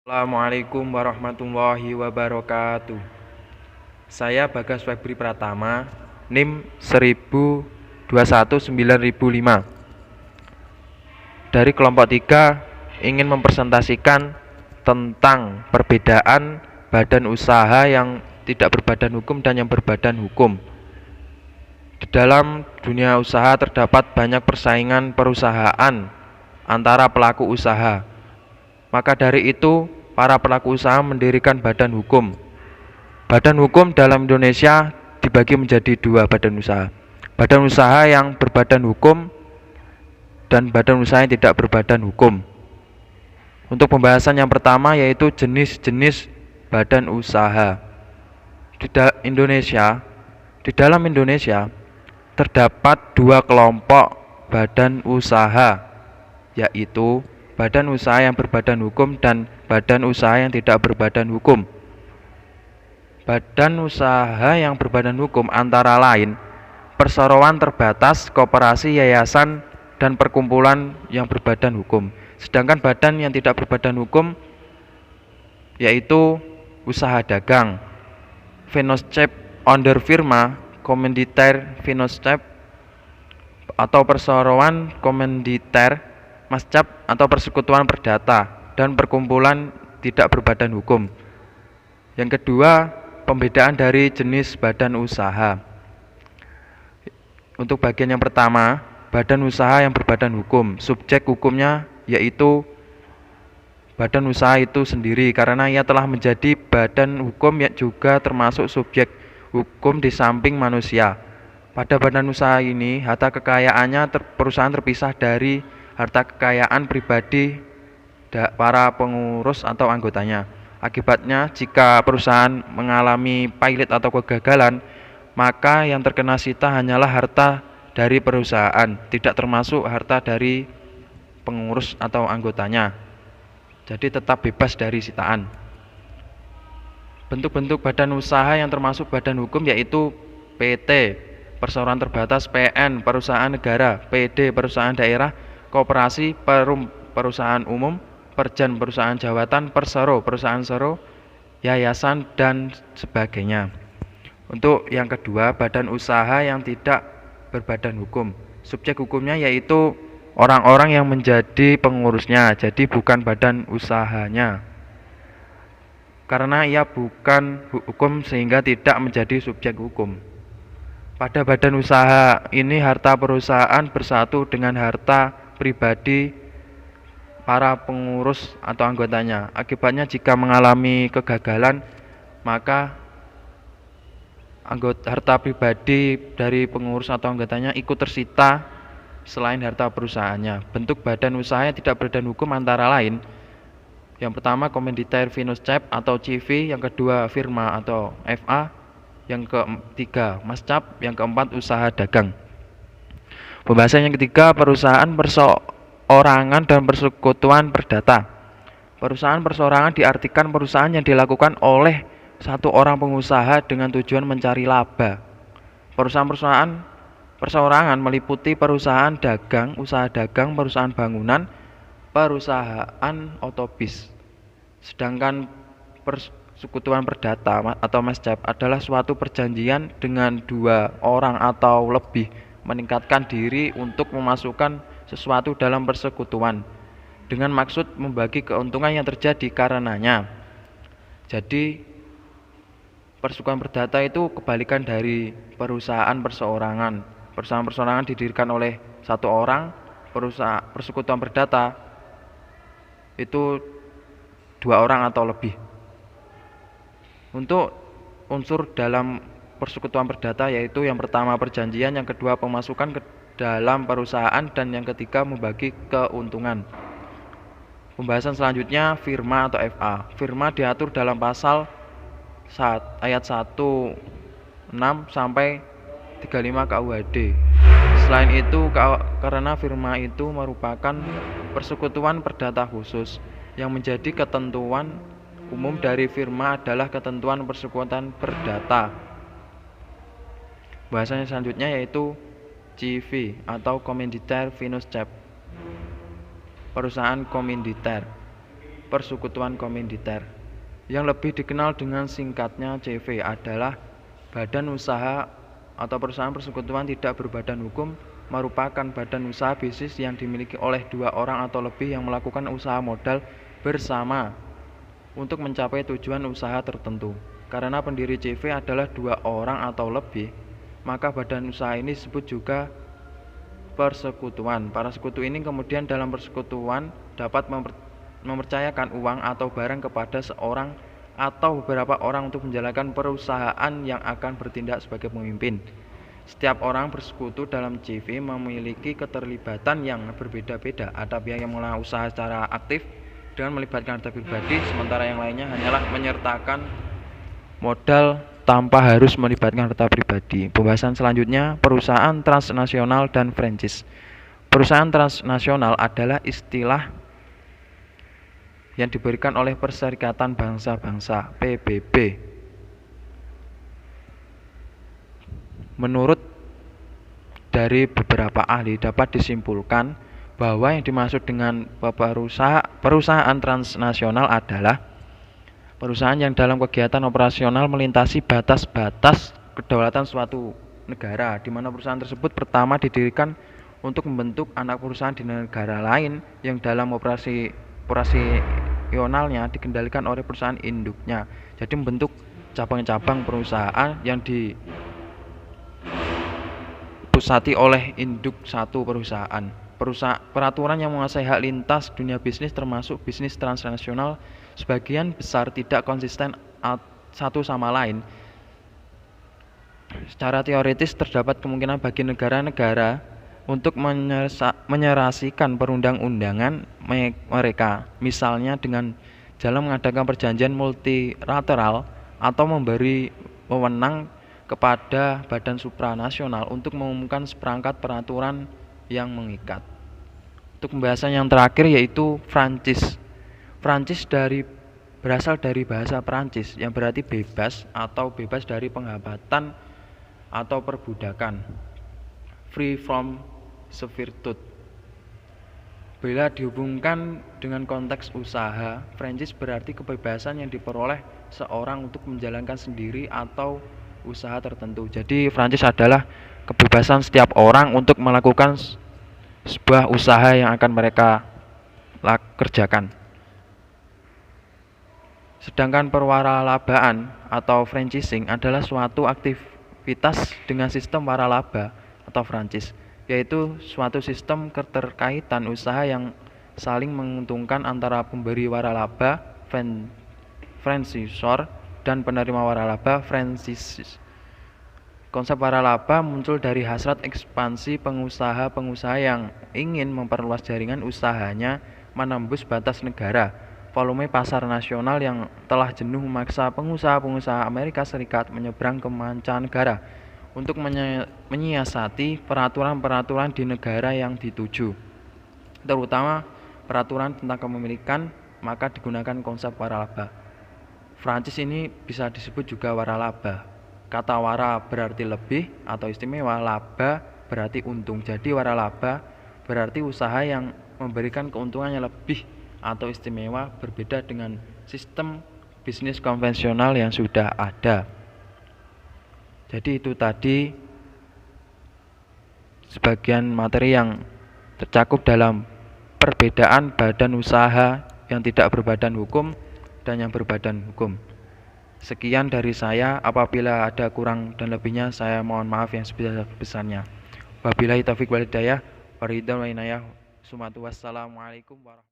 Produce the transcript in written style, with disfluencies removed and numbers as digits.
Assalamualaikum warahmatullahi wabarakatuh. Saya Bagas Febri Pratama, NIM 10219005. Dari kelompok 3 ingin mempresentasikan tentang perbedaan badan usaha yang tidak berbadan hukum dan yang berbadan hukum. Di dalam dunia usaha terdapat banyak persaingan perusahaan antara pelaku usaha. Maka dari itu, para pelaku usaha mendirikan badan hukum. Badan hukum dalam Indonesia dibagi menjadi dua badan usaha. Badan usaha yang berbadan hukum dan badan usaha yang tidak berbadan hukum. Untuk pembahasan yang pertama yaitu jenis-jenis badan usaha. Di dalam Indonesia terdapat dua kelompok badan usaha, yaitu badan usaha yang berbadan hukum dan badan usaha yang tidak berbadan hukum. Badan usaha yang berbadan hukum antara lain perseroan terbatas, koperasi, yayasan, dan perkumpulan yang berbadan hukum. Sedangkan badan yang tidak berbadan hukum yaitu usaha dagang, Venoschep Onderfirma, Komanditer Venoschep, atau perseroan komanditer, mascap atau persekutuan perdata, dan perkumpulan tidak berbadan hukum. Yang kedua, pembedaan dari jenis badan usaha. Untuk bagian yang pertama, badan usaha yang berbadan hukum. Subjek hukumnya yaitu badan usaha itu sendiri, karena ia telah menjadi badan hukum yang juga termasuk subjek hukum di samping manusia. Pada badan usaha ini, harta kekayaannya perusahaan terpisah dari harta kekayaan pribadi para pengurus atau anggotanya. Akibatnya, jika perusahaan mengalami pailit atau kegagalan, maka yang terkena sita hanyalah harta dari perusahaan, tidak termasuk harta dari pengurus atau anggotanya. Jadi tetap bebas dari sitaan. Bentuk-bentuk badan usaha yang termasuk badan hukum yaitu PT, perseroan terbatas, PN, perusahaan negara, PD, perusahaan daerah, koperasi, perusahaan umum, perjan, perusahaan jawatan, persero, perusahaan sero, yayasan, dan sebagainya. Untuk yang kedua, badan usaha yang tidak berbadan hukum. Subjek hukumnya yaitu orang-orang yang menjadi pengurusnya, jadi bukan badan usahanya. Karena ia bukan hukum sehingga tidak menjadi subjek hukum. Pada badan usaha ini harta perusahaan bersatu dengan harta pribadi para pengurus atau anggotanya. Akibatnya jika mengalami kegagalan, maka harta pribadi dari pengurus atau anggotanya ikut tersita selain harta perusahaannya. Bentuk badan usaha yang tidak berbadan hukum antara lain: yang pertama, Komanditer Venoschep atau CV, yang kedua, firma atau FA, yang ketiga, mascap, yang keempat, usaha dagang. Pembahasan yang ketiga, perusahaan perseorangan dan persekutuan perdata. Perusahaan perseorangan diartikan perusahaan yang dilakukan oleh satu orang pengusaha dengan tujuan mencari laba. Perusahaan perseorangan meliputi perusahaan dagang, usaha dagang, perusahaan bangunan, perusahaan otobis. Sedangkan persekutuan perdata atau mascap adalah suatu perjanjian dengan dua orang atau lebih meningkatkan diri untuk memasukkan sesuatu dalam persekutuan dengan maksud membagi keuntungan yang terjadi karenanya. Jadi persekutuan perdata itu kebalikan dari perusahaan perseorangan. Perusahaan perseorangan didirikan oleh satu orang, persekutuan perdata itu dua orang atau lebih. Untuk unsur dalam persekutuan perdata yaitu yang pertama perjanjian, yang kedua pemasukan ke dalam perusahaan, dan yang ketiga membagi keuntungan. Pembahasan selanjutnya, firma atau FA. Firma diatur dalam pasal ayat 1, 6 sampai 35 KUHD. Selain itu, karena firma itu merupakan persekutuan perdata khusus, yang menjadi ketentuan umum dari firma adalah ketentuan persekutuan perdata. Bahasanya selanjutnya yaitu CV atau Komanditer Venoschep, perusahaan komanditer. persekutuan komoditer. Yang lebih dikenal dengan singkatnya CV adalah badan usaha atau perusahaan persekutuan tidak berbadan hukum, merupakan badan usaha bisnis yang dimiliki oleh 2 orang atau lebih yang melakukan usaha modal bersama untuk mencapai tujuan usaha tertentu. Karena pendiri CV adalah 2 orang atau lebih, maka badan usaha ini disebut juga persekutuan. Para sekutu ini kemudian dalam persekutuan dapat mempercayakan uang atau barang kepada seorang atau beberapa orang untuk menjalankan perusahaan yang akan bertindak sebagai pemimpin. Setiap orang bersekutu dalam CV memiliki keterlibatan yang berbeda-beda. Ada pihak yang mengelola usaha secara aktif dengan melibatkan harta pribadi, sementara yang lainnya hanyalah menyertakan modal tanpa harus melibatkan harta pribadi. Pembahasan selanjutnya, perusahaan transnasional dan franchise. Perusahaan transnasional adalah istilah yang diberikan oleh Perserikatan Bangsa-Bangsa (PBB). Menurut dari beberapa ahli dapat disimpulkan bahwa yang dimaksud dengan perusahaan transnasional adalah perusahaan yang dalam kegiatan operasional melintasi batas-batas kedaulatan suatu negara, di mana perusahaan tersebut pertama didirikan untuk membentuk anak perusahaan di negara lain yang dalam operasionalnya dikendalikan oleh perusahaan induknya. Jadi membentuk cabang-cabang perusahaan yang dipusati oleh induk satu perusahaan. Peraturan yang menguasai hak lintas dunia bisnis termasuk bisnis transnasional sebagian besar tidak konsisten satu sama lain. Secara teoritis terdapat kemungkinan bagi negara-negara untuk menyerasikan perundang-undangan mereka, misalnya dengan jalan mengadakan perjanjian multilateral atau memberi wewenang kepada badan supranasional untuk mengumumkan seperangkat peraturan yang mengikat. Untuk pembahasan yang terakhir yaitu franchise. Franchise berasal dari bahasa Prancis yang berarti bebas atau bebas dari penghambatan atau perbudakan. Free from servitude. Bila dihubungkan dengan konteks usaha, franchise berarti kebebasan yang diperoleh seorang untuk menjalankan sendiri atau usaha tertentu. Jadi franchise adalah kebebasan setiap orang untuk melakukan sebuah usaha yang akan mereka kerjakan. Sedangkan perwaralabaan atau franchising adalah suatu aktivitas dengan sistem waralaba atau franchise, yaitu suatu sistem keterkaitan usaha yang saling menguntungkan antara pemberi waralaba franchisor dan penerima waralaba franchise. Konsep waralaba muncul dari hasrat ekspansi pengusaha-pengusaha yang ingin memperluas jaringan usahanya menembus batas negara. Volume pasar nasional yang telah jenuh memaksa pengusaha-pengusaha Amerika Serikat menyeberang ke mancanegara untuk menyiasati peraturan-peraturan di negara yang dituju, terutama peraturan tentang kepemilikan, maka digunakan konsep waralaba. Franchise ini bisa disebut juga waralaba. Kata wara berarti lebih atau istimewa, laba berarti untung. Jadi waralaba berarti usaha yang memberikan keuntungan yang lebih atau istimewa, berbeda dengan sistem bisnis konvensional yang sudah ada. Jadi itu tadi sebagian materi yang tercakup dalam perbedaan badan usaha yang tidak berbadan hukum dan yang berbadan hukum. Sekian dari saya, apabila ada kurang dan lebihnya saya mohon maaf yang sebesar-besarnya. Wabillahi taufiq wal hidayah, waridwan wa inayah. Wassalamualaikum warahmatullahi wabarakatuh.